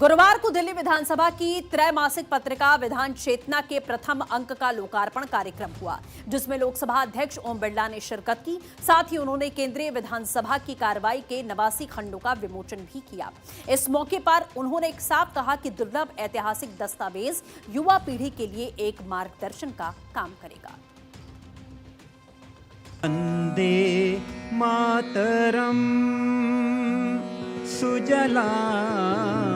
गुरुवार को दिल्ली विधानसभा की त्रैमासिक पत्रिका विधान चेतना के प्रथम अंक का लोकार्पण कार्यक्रम हुआ, जिसमें लोकसभा अध्यक्ष ओम बिरला ने शिरकत की। साथ ही उन्होंने केंद्रीय विधानसभा की कार्रवाई के 89 खंडों का विमोचन भी किया। इस मौके पर उन्होंने एक साफ कहा कि दुर्लभ ऐतिहासिक दस्तावेज युवा पीढ़ी के लिए एक मार्गदर्शन का काम करेगा। वंदे मातरम सुजलां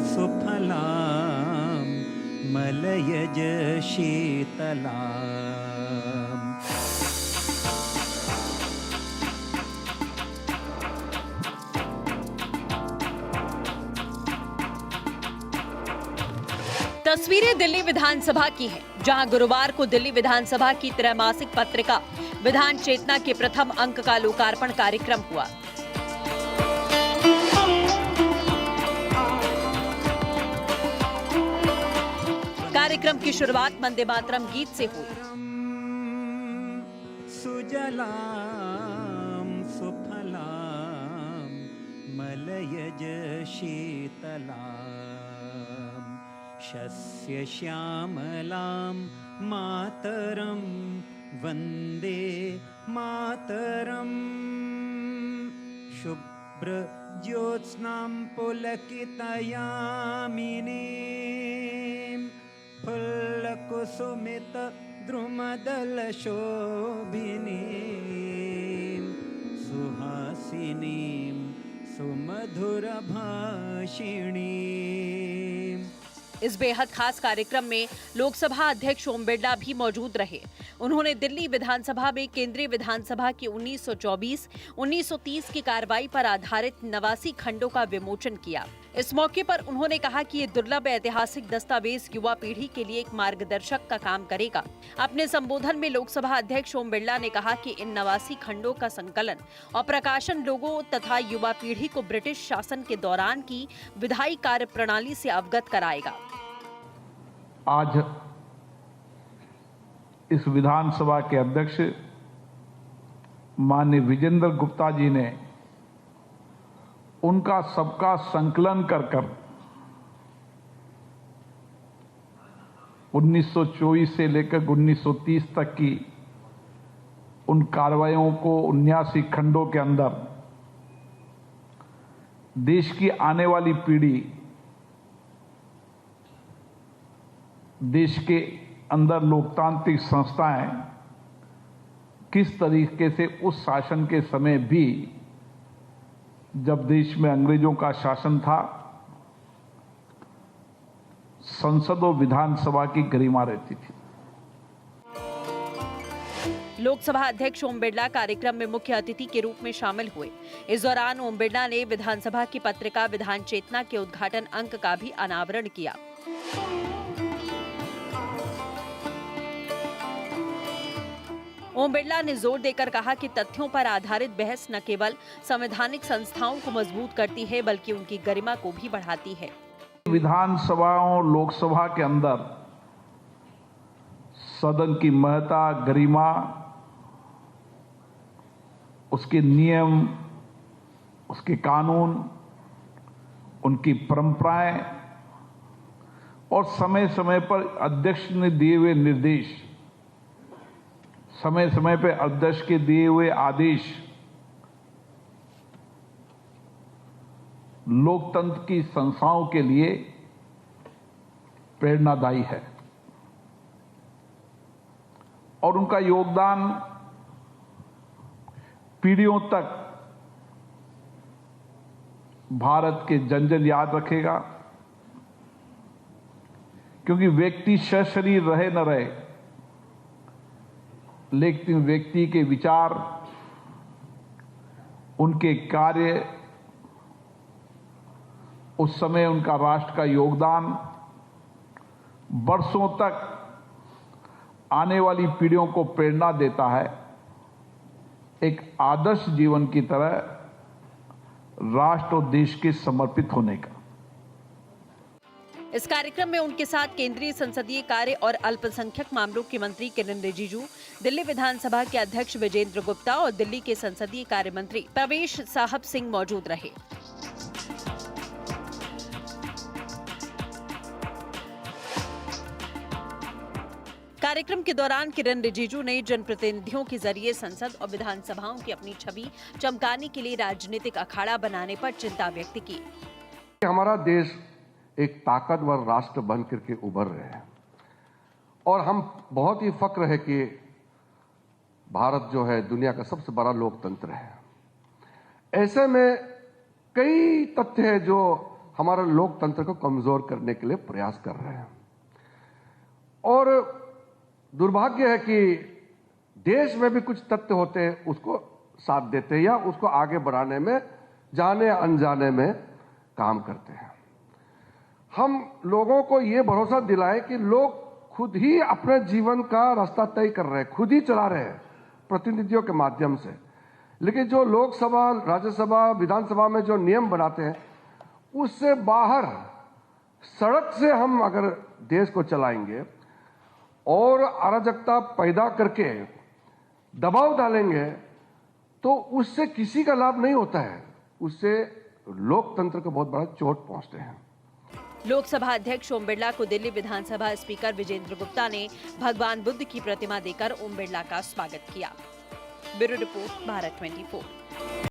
सुफलां मलयज शीतलां। तस्वीरें दिल्ली विधानसभा की हैं, जहां गुरुवार को दिल्ली विधानसभा की त्रैमासिक पत्रिका विधान चेतना के प्रथम अंक का लोकार्पण कार्यक्रम हुआ। कार्यक्रम की शुरुआत वंदे मातरम गीत से हुई। सुजलां सुफलां मलयज शीतलां शस्य श्यामलां मातरं वंदे मातरं। शुभ्र ज्योत्स्नां पुलकितयामिनीं फुल्लकुसुमित द्रुमदल शोभिनीं सुहासिनीं सुमधुर भाषिणीं। इस बेहद खास कार्यक्रम में लोकसभा अध्यक्ष ओम बिरला भी मौजूद रहे। उन्होंने दिल्ली विधानसभा में केंद्रीय विधानसभा की 1924-1930 की कार्रवाई पर आधारित 89 खंडों का विमोचन किया। इस मौके पर उन्होंने कहा कि ये दुर्लभ ऐतिहासिक दस्तावेज युवा पीढ़ी के लिए एक मार्गदर्शक का काम करेगा। अपने संबोधन में लोकसभा अध्यक्ष ओम बिरला ने कहा कि इन 89 खंडों का संकलन और प्रकाशन लोगों तथा युवा पीढ़ी को ब्रिटिश शासन के दौरान की विधायी कार्य प्रणाली से अवगत कराएगा। आज इस विधानसभा के अध्यक्ष माननीय विजेंद्र गुप्ता जी ने उनका सबका संकलन कर 1924 से लेकर 1930 तक की उन कार्रवाइयों को 79 खंडों के अंदर देश की आने वाली पीढ़ी, देश के अंदर लोकतांत्रिक संस्थाएं किस तरीके से उस शासन के समय भी, जब देश में अंग्रेजों का शासन था, संसद और विधानसभा की गरिमा रहती थी। लोकसभा अध्यक्ष ओम बिरला कार्यक्रम में मुख्य अतिथि के रूप में शामिल हुए। इस दौरान ओम बिरला ने विधानसभा की पत्रिका विधान चेतना के उद्घाटन अंक का भी अनावरण किया। ओम बिरला ने जोर देकर कहा कि तथ्यों पर आधारित बहस न केवल संवैधानिक संस्थाओं को मजबूत करती है, बल्कि उनकी गरिमा को भी बढ़ाती है। विधानसभा और लोकसभा के अंदर सदन की महत्ता, गरिमा, उसके नियम, उसके कानून, उनकी परंपराएं और समय समय पर अध्यक्ष ने दिए हुए निर्देश, समय समय पर अध्यक्ष के दिए हुए आदेश लोकतंत्र की संस्थाओं के लिए प्रेरणादायी है और उनका योगदान पीढ़ियों तक भारत के जन जन याद रखेगा। क्योंकि व्यक्ति सशरीर रहे न रहे, लेकिन व्यक्ति के विचार, उनके कार्य, उस समय उनका राष्ट्र का योगदान वर्षों तक आने वाली पीढ़ियों को प्रेरणा देता है। एक आदर्श जीवन की तरह राष्ट्र और देश के समर्पित होने का। इस कार्यक्रम में उनके साथ केंद्रीय संसदीय कार्य और अल्पसंख्यक मामलों के मंत्री किरेन रिजिजू, दिल्ली विधानसभा के अध्यक्ष विजेंद्र गुप्ता और दिल्ली के संसदीय कार्य मंत्री प्रवेश साहब सिंह मौजूद रहे। कार्यक्रम के दौरान किरण रिजिजू ने जनप्रतिनिधियों के जरिए संसद और विधानसभाओं की अपनी छवि चमकाने के लिए राजनीतिक अखाड़ा बनाने पर चिंता व्यक्त की। हमारा देश एक ताकतवर राष्ट्र बन करके उभर रहे हैं और हम बहुत ही फक्र है कि भारत जो है दुनिया का सबसे बड़ा लोकतंत्र है। ऐसे में कई तथ्य हैं जो हमारे लोकतंत्र को कमजोर करने के लिए प्रयास कर रहे हैं और दुर्भाग्य है कि देश में भी कुछ तथ्य होते हैं उसको साथ देते हैं या उसको आगे बढ़ाने में जाने अनजाने में काम करते हैं। हम लोगों को ये भरोसा दिलाएं कि लोग खुद ही अपने जीवन का रास्ता तय कर रहे हैं, खुद ही चला रहे हैं प्रतिनिधियों के माध्यम से। लेकिन जो लोकसभा, राज्यसभा, विधानसभा में जो नियम बनाते हैं उससे बाहर सड़क से हम अगर देश को चलाएंगे और अराजकता पैदा करके दबाव डालेंगे तो उससे किसी का लाभ नहीं होता है, उससे लोकतंत्र को बहुत बड़ा चोट पहुंचते हैं। लोकसभा अध्यक्ष ओम बिरला को दिल्ली विधानसभा स्पीकर विजेंद्र गुप्ता ने भगवान बुद्ध की प्रतिमा देकर ओम बिरला का स्वागत किया। Bureau report, Bharat 24।